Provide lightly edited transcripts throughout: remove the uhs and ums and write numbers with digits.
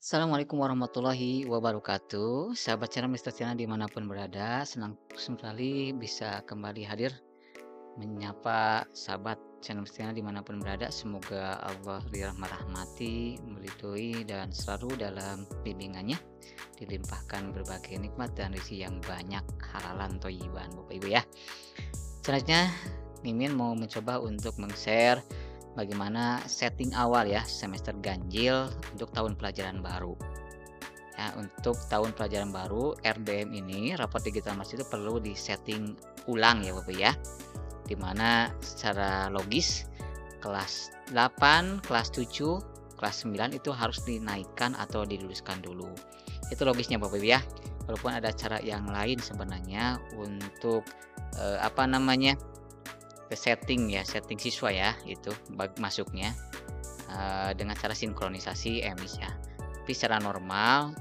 Assalamualaikum warahmatullahi wabarakatuh. Sahabat channel Mister Tiana dimanapun berada, senang sekali bisa kembali hadir menyapa sahabat channel Mister Tiana dimanapun berada. Semoga Allah dirahmati, meridhoi dan selalu dalam bimbingannya dilimpahkan berbagai nikmat dan rezeki yang banyak, halalan thayyiban Bapak Ibu ya. Selanjutnya Mimin mau mencoba untuk meng-share bagaimana setting awal ya semester ganjil untuk tahun pelajaran baru. Ya, untuk tahun pelajaran baru RDM ini raport digital mas itu perlu disetting ulang ya Bapak ya. Dimana secara logis kelas 8, kelas 7, kelas 9 itu harus dinaikkan atau diluluskan dulu. Itu logisnya Bapak Ibu ya. Walaupun ada cara yang lain sebenarnya untuk setting ya, setting siswa ya, itu masuknya dengan cara sinkronisasi emis ya. Tapi secara normal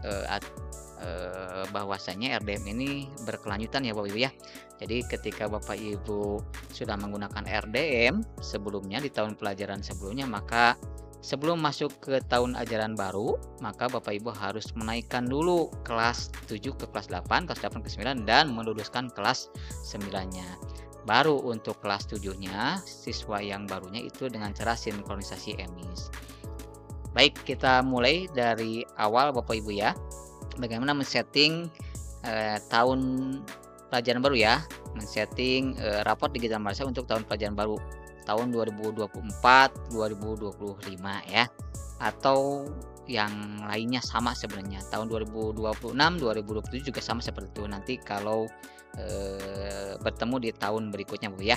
bahwasanya RDM ini berkelanjutan ya Bapak Ibu ya. Jadi ketika Bapak Ibu sudah menggunakan RDM sebelumnya di tahun pelajaran sebelumnya, maka sebelum masuk ke tahun ajaran baru, maka Bapak Ibu harus menaikkan dulu kelas 7 ke kelas 8, kelas 8 ke 9 dan meluluskan kelas 9-nya. Baru untuk kelas 7-nya, siswa yang barunya itu dengan cara sinkronisasi emis. Baik, kita mulai dari awal Bapak Ibu ya. Bagaimana men-setting tahun pelajaran baru ya. Men-setting raport digital madrasah untuk tahun pelajaran baru tahun 2024-2025 ya. Atau yang lainnya sama sebenarnya. Tahun 2026-2027 juga sama seperti itu. Nanti kalau bertemu di tahun berikutnya Bu ya.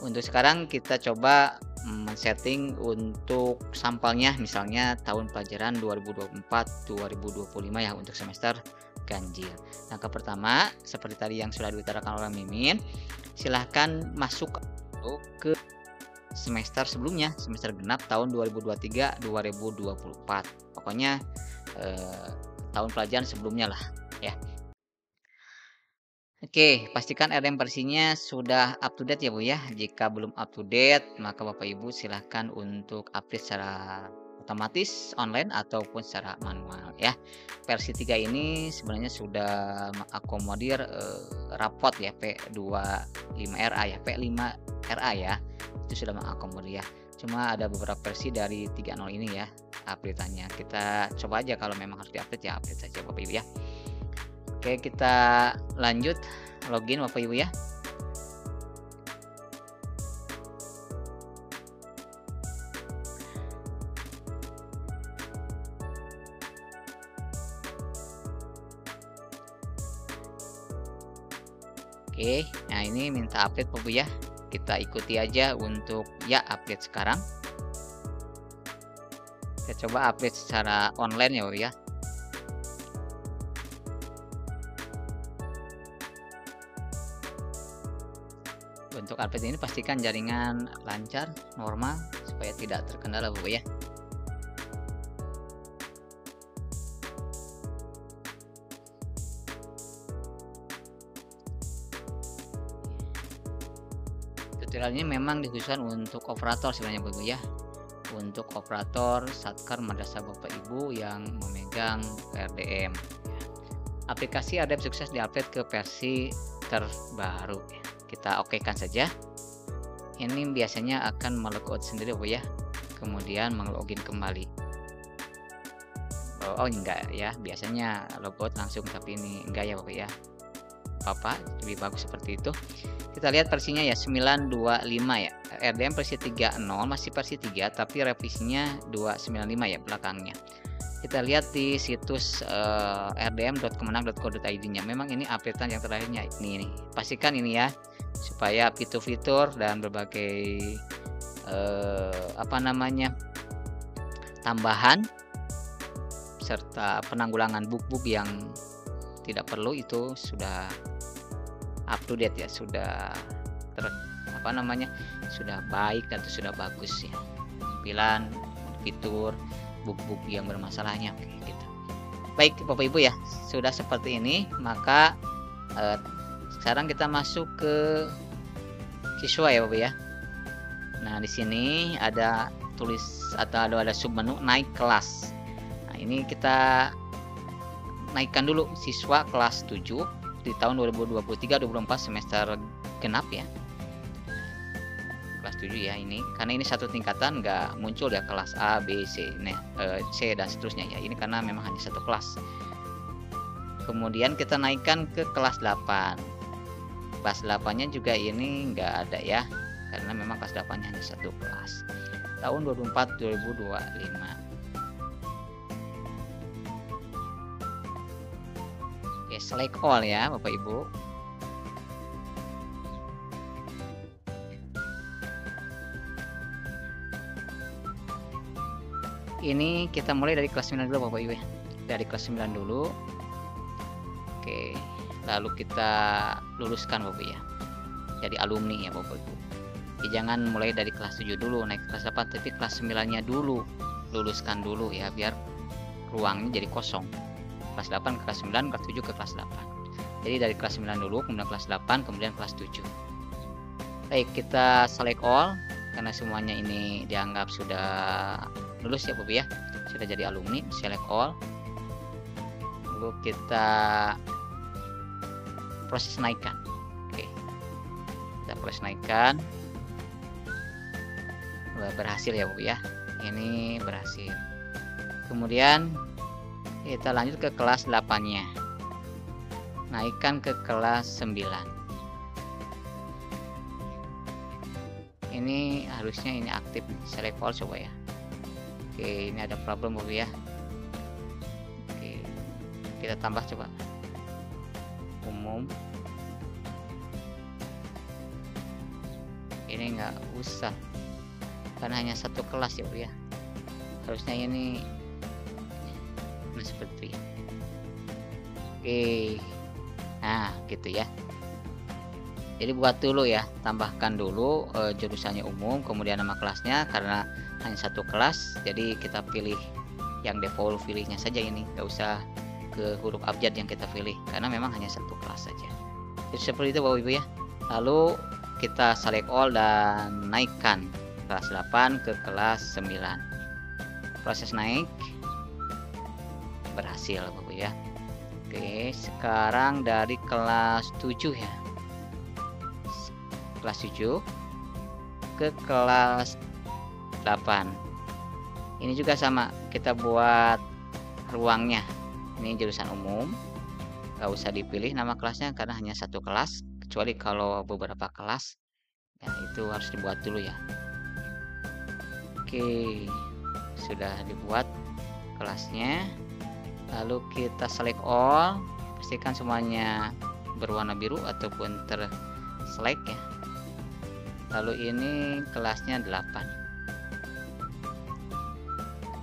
Untuk sekarang kita coba men-setting untuk sampelnya misalnya tahun pelajaran 2024-2025 ya untuk semester ganjil. Langkah pertama seperti tadi yang sudah diutarakan oleh Mimin, silahkan masuk ke semester sebelumnya, semester genap tahun 2023-2024. Pokoknya tahun pelajaran sebelumnya lah ya. Oke, pastikan RDM versinya sudah up to date ya Bu ya. Jika belum up to date, maka Bapak Ibu silahkan untuk update secara otomatis online ataupun secara manual ya. Versi 3 ini sebenarnya sudah mengakomodir rapot ya P25RA ya, P5RA ya. Itu sudah mengakomodir ya. Cuma ada beberapa versi dari 30 ini ya update-annya. Kita coba aja kalau memang harus diupdate ya update saja Bapak Ibu ya. Oke, kita lanjut login Bapak Ibu ya. Oke, nah ini minta update Bapak Ibu ya. Kita ikuti aja untuk ya update sekarang. Kita coba update secara online ya Bapak ya. Untuk update ini pastikan jaringan lancar, normal, supaya tidak terkendala Bapak ya. Tutorialnya memang dikhususkan untuk operator sebenarnya Bapak ya. Untuk operator Satkar Madrasah Bapak Ibu yang memegang RDM. Aplikasi RDM sukses diupdate ke versi terbaru. Kita okekan saja. Ini biasanya akan melogout sendiri Bapak ya. Kemudian melogin kembali. Oh enggak ya, biasanya logout langsung, tapi ini enggak ya Bapak ya. Apa lebih bagus seperti itu. Kita lihat versinya ya 925 ya. RDM versi 30 masih versi 3 tapi revisinya 295 ya belakangnya. Kita lihat di situs rdm.kemenang.co.id-nya. Memang ini updatean yang terakhirnya ini. Pastikan ini ya supaya fitur-fitur dan berbagai tambahan serta penanggulangan bug-bug yang tidak perlu itu sudah up to date ya, sudah sudah baik dan sudah bagus ya. Tampilan, fitur, bug-bug yang bermasalahnya gitu. Baik Bapak Ibu ya, sudah seperti ini, maka sekarang kita masuk ke siswa ya Bapak ya. Nah, di sini ada tulis atau ada submenu naik kelas. Nah, Nah, ini kita naikkan dulu siswa kelas 7 di tahun 2023-2024 semester genap ya. Kelas 7 ya ini, karena ini satu tingkatan nggak muncul ya kelas A, B, C, C dan seterusnya ya. Ini karena memang hanya satu kelas. Kemudian kita naikkan ke kelas 8. Kelas 8-nya juga ini nggak ada ya, karena memang kelas 8-nya hanya satu kelas. Tahun 2024-2025. Oke, select all ya Bapak Ibu. Ini kita mulai dari kelas 9 dulu Bapak Ibu ya. Dari kelas 9 dulu. Oke, lalu kita luluskan Bapak ya. Jadi alumni ya Bapak Ibu. Ya, jangan mulai dari kelas 7 dulu naik ke kelas 8, tapi kelas 9-nya dulu luluskan dulu ya, biar ruangnya jadi kosong. Kelas 8 ke kelas 9, kelas 7 ke kelas 8. Jadi dari kelas 9 dulu, kemudian kelas 8, kemudian kelas 7. Baik, kita select all karena semuanya ini dianggap sudah lulus ya Bapak ya, sudah jadi alumni. Select all, lalu kita proses naikkan. Oke, kita proses naikkan. Berhasil ya Bapak ya, ini berhasil. Kemudian kita lanjut ke kelas 8 nya, naikkan ke kelas 9. Ini harusnya ini aktif nih. Select all coba ya. Oke, ini ada problem Bapak ya. Oke, kita tambah coba umum. Ini nggak usah karena hanya satu kelas ya Bapak ya. Harusnya ini seperti ini. Oke, nah gitu ya. Jadi buat dulu ya, tambahkan dulu jurusannya umum, kemudian nama kelasnya, karena hanya satu kelas jadi kita pilih yang default pilihnya saja ini, nggak usah ke huruf abjad yang kita pilih karena memang hanya satu kelas saja. Jadi seperti itu Bapak Ibu ya. Lalu kita select all dan naikkan kelas 8 ke kelas 9. Proses naik berhasil Bapak ya. Oke, sekarang dari kelas 7 ya. Kelas 7 ke kelas 8. Ini juga sama, kita buat ruangnya. Ini jurusan umum. Nggak usah dipilih nama kelasnya karena hanya satu kelas, kecuali kalau beberapa kelas ya itu harus dibuat dulu ya. Oke, sudah dibuat kelasnya. Lalu kita select all, pastikan semuanya berwarna biru ataupun terselect ya. Lalu ini kelasnya 8.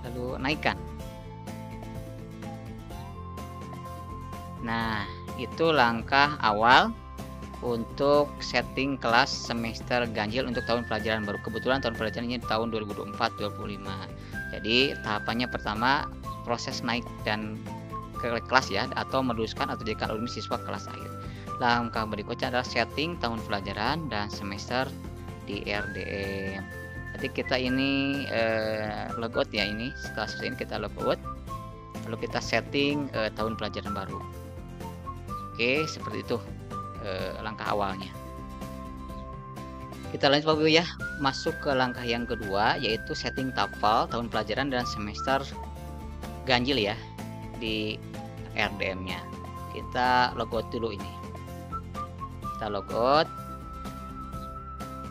Lalu naikkan. Nah, itu langkah awal untuk setting kelas semester ganjil untuk tahun pelajaran baru. Kebetulan tahun pelajaran ini tahun 2024-2025. Jadi tahapannya pertama proses naik dan ke kelas ya, atau meluluskan atau jadikan alumni siswa kelas akhir. Langkah berikutnya adalah setting tahun pelajaran dan semester di RDM. Jadi kita ini logout ya, ini setelah selesai ini kita logout, lalu kita setting tahun pelajaran baru. Oke, seperti itu langkah awalnya. Kita lanjut Bapak Ibu ya, masuk ke langkah yang kedua, yaitu setting tafel tahun pelajaran dan semester ganjil ya di RDM nya. Kita logout dulu ini, kita logout.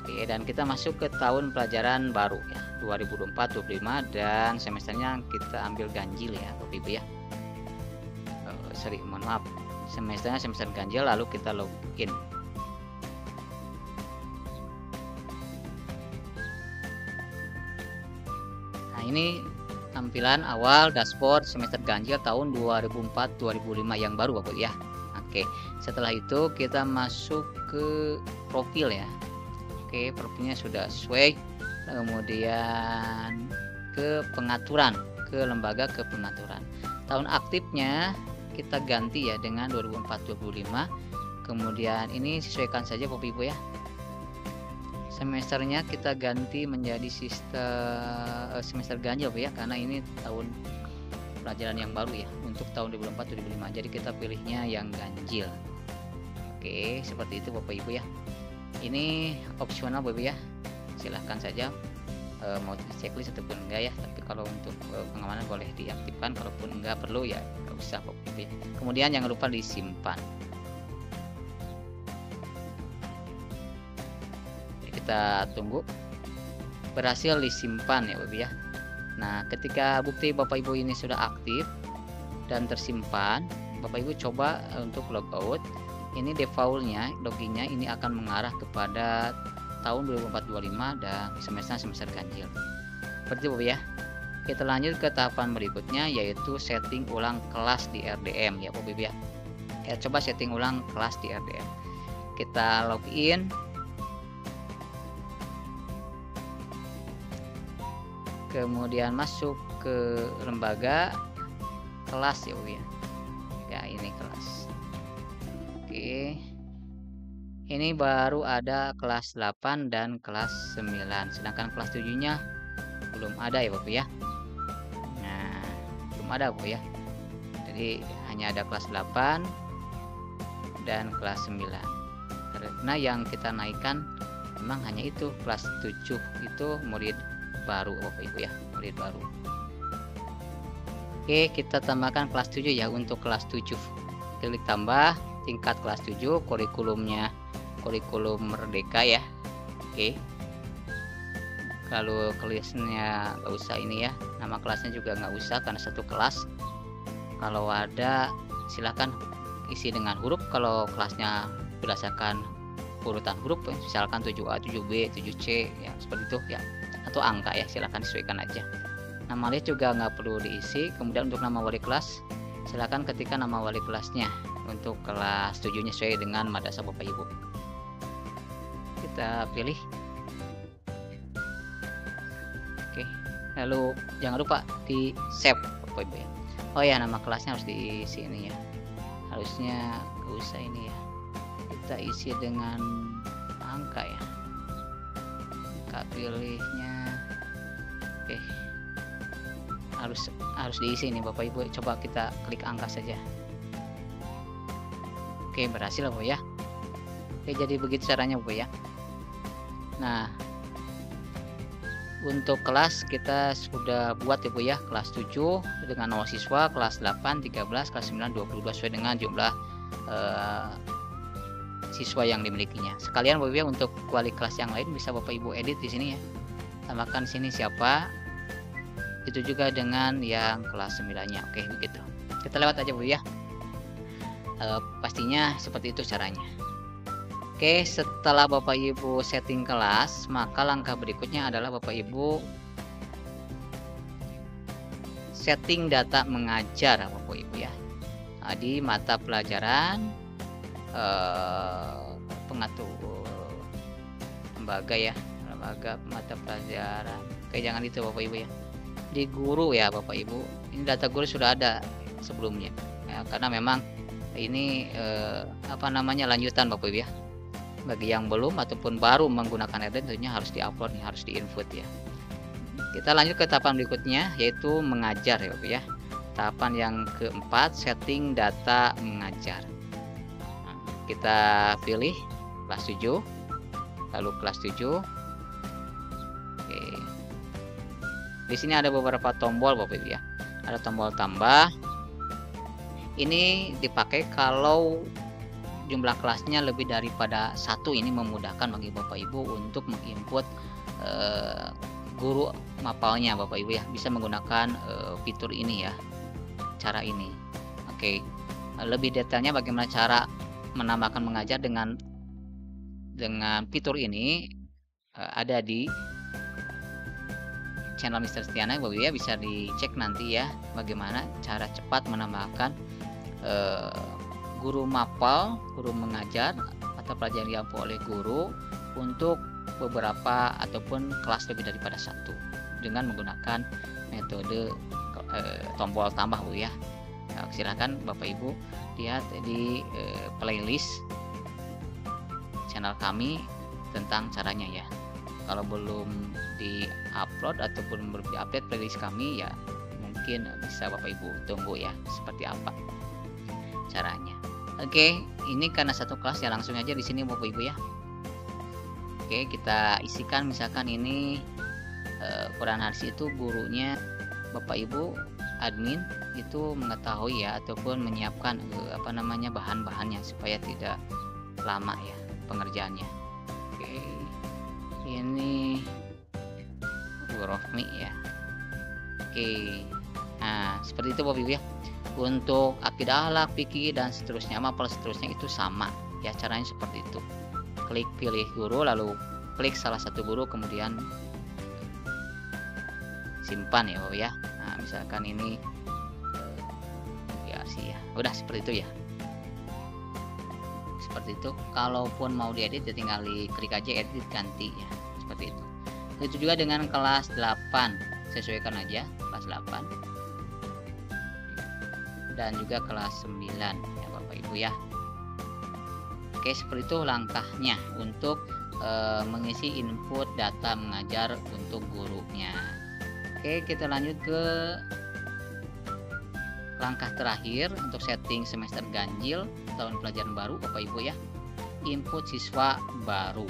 Oke, dan kita masuk ke tahun pelajaran baru ya, 2024-2025, dan semesternya kita ambil ganjil ya Bapak Ibu ya. Mohon maaf, semesternya semester ganjil, lalu kita login. Nah, ini tampilan awal dashboard semester ganjil tahun 2004-2005 yang baru Bapak ya. Oke, setelah itu kita masuk ke profil ya. Oke, profilnya sudah sesuai. Kemudian ke pengaturan, ke lembaga ke pengaturan. Tahun aktifnya kita ganti ya dengan 2004-2025. Kemudian ini sesuaikan saja Bapak Ibu ya. Semesternya kita ganti menjadi sistem semester ganjil ya, karena ini tahun pelajaran yang baru ya untuk tahun 2004-2005. Jadi kita pilihnya yang ganjil. Oke, seperti itu Bapak Ibu ya. Ini opsional Bapak Ibu ya. Silahkan saja mau di checklist ataupun enggak ya. Tapi kalau untuk pengamanan boleh diaktifkan, kalaupun enggak perlu ya enggak usah Bapak Ibu ya. Kemudian jangan lupa disimpan. Kita tunggu. Berhasil disimpan ya Bapak Ibu ya. Nah, ketika bukti Bapak Ibu ini sudah aktif dan tersimpan, Bapak Ibu coba untuk logout. Ini defaultnya, loginnya ini akan mengarah kepada tahun 2004-2025 dan semester ganjil. Seperti itu Bapak ya. Kita lanjut ke tahapan berikutnya, yaitu setting ulang kelas di RDM ya Bapak Ibu ya. Coba setting ulang kelas di RDM. Kita login. Kemudian masuk ke lembaga kelas ya Bu ya. Ya ini kelas. Oke. Ini baru ada kelas 8 dan kelas 9. Sedangkan kelas 7-nya belum ada ya Bapak ya. Nah, belum ada Bu ya. Jadi hanya ada kelas 8 dan kelas 9. Karena yang kita naikkan memang hanya itu, kelas 7 itu murid baru Bapak Ibu ya, murid baru. Oke, kita tambahkan kelas 7 ya untuk kelas 7. Klik tambah tingkat kelas 7, kurikulumnya kurikulum merdeka ya. Oke. Kalau kelasnya nggak usah ini ya, nama kelasnya juga nggak usah karena satu kelas. Kalau ada silakan isi dengan huruf, kalau kelasnya berdasarkan urutan huruf misalkan 7A, 7B, 7C ya seperti itu ya, atau angka ya silakan sesuaikan aja. Nama list juga nggak perlu diisi. Kemudian untuk nama wali kelas silakan ketikkan nama wali kelasnya untuk kelas 7 nya sesuai dengan madrasah Bapak Ibu. Kita pilih. Oke, lalu jangan lupa di save Bapak Ibu ya. Oh ya, nama kelasnya harus diisi ini ya, harusnya nggak usah ini ya, kita isi dengan angka ya, angka pilihnya. Oke, harus diisi nih Bapak Ibu. Coba kita klik angka saja. Oke, berhasil Bu ya. Oke, jadi begitu caranya Bu ya. Nah, untuk kelas kita sudah buat ya Bu ya, kelas 7 dengan 0 siswa, kelas 8 13, kelas 9 22 sesuai dengan jumlah siswa yang dimilikinya. Sekalian Bapak Ibu ya, untuk wali kelas yang lain bisa Bapak Ibu edit di sini ya. Tambahkan sini siapa. Itu juga dengan yang kelas 9-nya. Oke, begitu. Kita lewat aja Bu ya. Pastinya seperti itu caranya. Oke, setelah Bapak Ibu setting kelas, maka langkah berikutnya adalah Bapak Ibu setting data mengajar Bapak Ibu ya. Nah, di mata pelajaran pengatur lembaga ya, lembaga mata pelajaran. Oke, jangan itu Bapak Ibu ya. Di guru ya Bapak Ibu. Ini data guru sudah ada sebelumnya. Ya, karena memang ini lanjutan Bapak Ibu ya. Bagi yang belum ataupun baru menggunakan RDM tentunya harus diupload nih, harus diinput ya. Kita lanjut ke tahapan berikutnya, yaitu mengajar ya Bapak ya. Tahapan yang keempat, setting data mengajar. Nah, kita pilih kelas 7, lalu kelas 7. Oke. Di sini ada beberapa tombol Bapak Ibu ya. Ada tombol tambah. Ini dipakai kalau jumlah kelasnya lebih daripada 1. Ini memudahkan bagi Bapak Ibu untuk menginput guru mapalnya Bapak Ibu ya. Bisa menggunakan fitur ini ya, cara ini. Oke, lebih detailnya bagaimana cara menambahkan mengajar dengan fitur ini ada di channel Mr. Setiana Bapak Ibu ya. Bisa dicek nanti ya bagaimana cara cepat menambahkan guru mapal, guru mengajar atau pelajaran yang diampu oleh guru untuk beberapa ataupun kelas lebih daripada 1 dengan menggunakan metode tombol tambah Bu ya. Nah, silakan Bapak Ibu lihat di playlist channel kami tentang caranya ya. Kalau belum di-upload ataupun belum di-update playlist kami ya, mungkin bisa Bapak Ibu tunggu ya seperti apa caranya. Oke, ini karena satu kelas ya langsung aja di sini Bapak Ibu ya. Oke, kita isikan misalkan ini Quran hadis itu gurunya Bapak Ibu admin itu mengetahui ya ataupun menyiapkan bahan-bahannya supaya tidak lama ya pengerjaannya. Oke, ini Bu Rohmi ya. Oke, nah seperti itu Bapak Ibu ya. Untuk akidah, akhlak, fikih dan seterusnya, mapel seterusnya itu sama ya, caranya seperti itu. Klik pilih guru, lalu klik salah satu guru, kemudian simpan ya Bapak ya. Nah misalkan ini ya sih ya, udah seperti itu ya, seperti itu. Kalaupun mau diedit ya tinggal klik aja edit ganti ya, seperti itu. Itu juga dengan kelas 8, sesuaikan aja kelas 8 dan juga kelas 9 ya Bapak Ibu ya. Oke, seperti itu langkahnya untuk mengisi input data mengajar untuk gurunya. Oke, kita lanjut ke langkah terakhir untuk setting semester ganjil tahun pelajaran baru Bapak Ibu ya. Input siswa baru.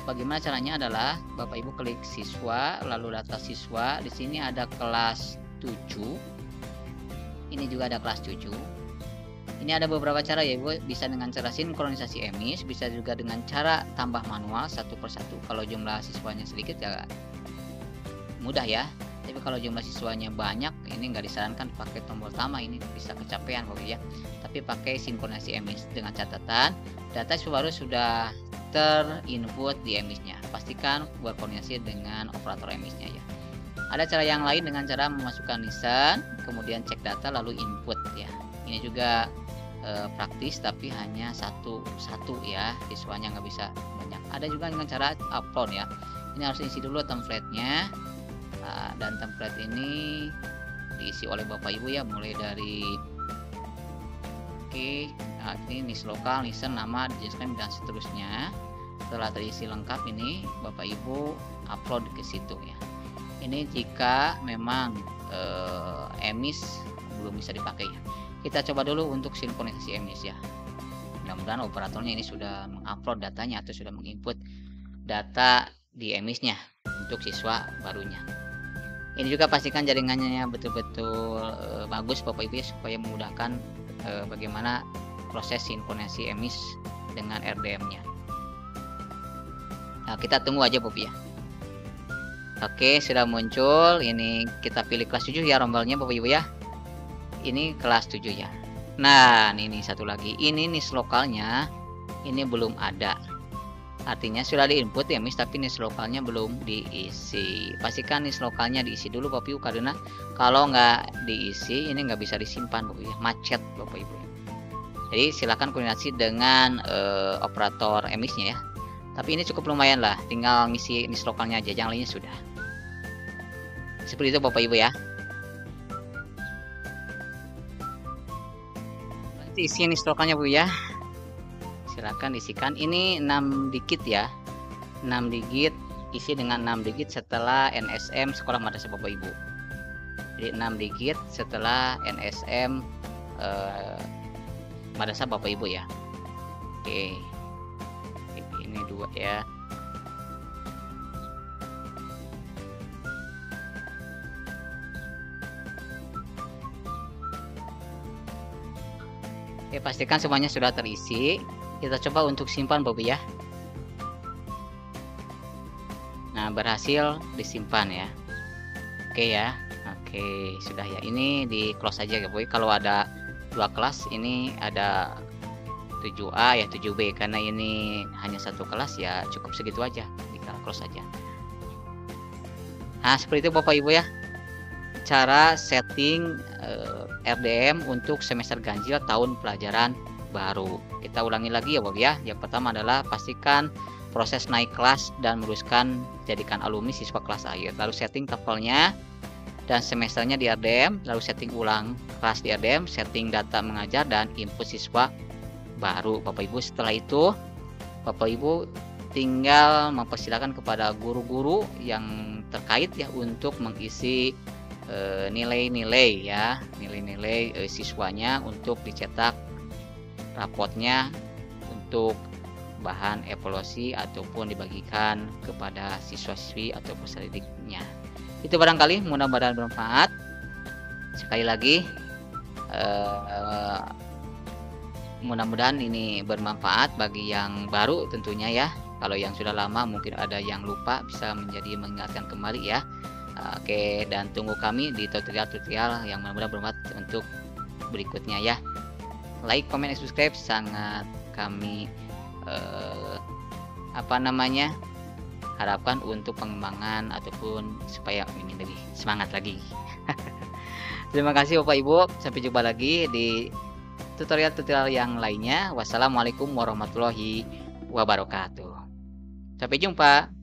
Bagaimana caranya adalah Bapak Ibu klik siswa, lalu data siswa. Di sini ada kelas 7. Ini juga ada kelas 7. Ini ada beberapa cara ya Ibu, bisa dengan cara sinkronisasi emis, bisa juga dengan cara tambah manual satu persatu. Kalau jumlah siswanya sedikit ya mudah ya, tapi kalau jumlah siswanya banyak ini nggak disarankan pakai tombol tambah, ini bisa kecapean Bapak ya. Tapi pakai sinkronisasi emis dengan catatan data siswa baru sudah terinput di emisnya. Pastikan berkoordinasi dengan operator emisnya ya. Ada cara yang lain dengan cara memasukkan lisan, kemudian cek data lalu input ya. Ini juga praktis tapi hanya satu ya, siswanya nggak bisa banyak. Ada juga dengan cara upload ya. Ini harus isi dulu template-nya. Dan template ini diisi oleh Bapak Ibu ya, mulai dari ini NIS lokal, NISN, nama, jenis klaim dan seterusnya. Setelah terisi lengkap ini Bapak Ibu upload ke situ ya. Ini jika memang emis belum bisa dipakai ya. Kita coba dulu untuk sinkronisasi emis ya. Mudah-mudahan operatornya ini sudah mengupload datanya atau sudah menginput data di emisnya untuk siswa barunya. Ini juga pastikan jaringannya betul-betul bagus Bapak Ibu ya, supaya memudahkan bagaimana proses sinkronisasi emis dengan RDM-nya. Nah, kita tunggu aja Bapak ya. Oke, sudah muncul. Ini kita pilih kelas 7 ya rombalnya Bapak Ibu ya. Ini kelas 7 ya. Nah, ini satu lagi. Ini NIS lokalnya ini belum ada. Artinya sudah diinput ya Miss, tapi NIS lokalnya belum diisi. Pastikan NIS lokalnya diisi dulu Bapak Ibu, karena kalau nggak diisi ini nggak bisa disimpan Bapak Ibu, macet Bapak Ibu. Jadi silakan koordinasi dengan operator emisnya ya. Tapi ini cukup lumayan lah, tinggal ngisi NIS lokalnya aja, yang lainnya sudah. Seperti itu Bapak Ibu ya. Nanti isi NIS lokalnya Bu ya. Silakan isikan. Ini 6 digit ya. 6 digit, isi dengan 6 digit setelah NSM sekolah madrasah Bapak Ibu. Jadi 6 digit setelah NSM madrasah Bapak Ibu ya. Oke. Ini 2 ya. Oke, pastikan semuanya sudah terisi. Kita coba untuk simpan Bapak ya. Nah, berhasil disimpan ya. Oke ya. Oke, sudah ya. Ini di close aja ya Bapak. Kalau ada 2 kelas, ini ada 7A ya 7B, karena ini hanya satu kelas ya cukup segitu aja, kita close aja. Nah, seperti itu Bapak Ibu ya, cara setting RDM untuk semester ganjil tahun pelajaran baru. Kita ulangi lagi ya Bapak ya. Yang pertama adalah pastikan proses naik kelas dan meneruskan jadikan alumni siswa kelas akhir, lalu setting TOEFL-nya dan semesternya di RDM, lalu setting ulang kelas di RDM, setting data mengajar dan input siswa baru Bapak Ibu. Setelah itu Bapak Ibu tinggal mempersilahkan kepada guru-guru yang terkait ya untuk mengisi nilai-nilai ya, nilai-nilai, siswanya untuk dicetak rapotnya untuk bahan evaluasi ataupun dibagikan kepada siswa-siswi atau peserta didiknya. Itu barangkali mudah-mudahan bermanfaat. Sekali lagi, eee, mudah-mudahan ini bermanfaat bagi yang baru tentunya ya. Kalau yang sudah lama mungkin ada yang lupa bisa menjadi mengingatkan kembali ya. Oke, dan tunggu kami di tutorial-tutorial yang mudah-mudahan bermanfaat untuk berikutnya ya. Like, comment, and subscribe sangat kami harapkan untuk pengembangan ataupun supaya ini lebih semangat lagi. Terima kasih Bapak Ibu, sampai jumpa lagi di tutorial-tutorial yang lainnya. Wassalamualaikum warahmatullahi wabarakatuh. Sampai jumpa.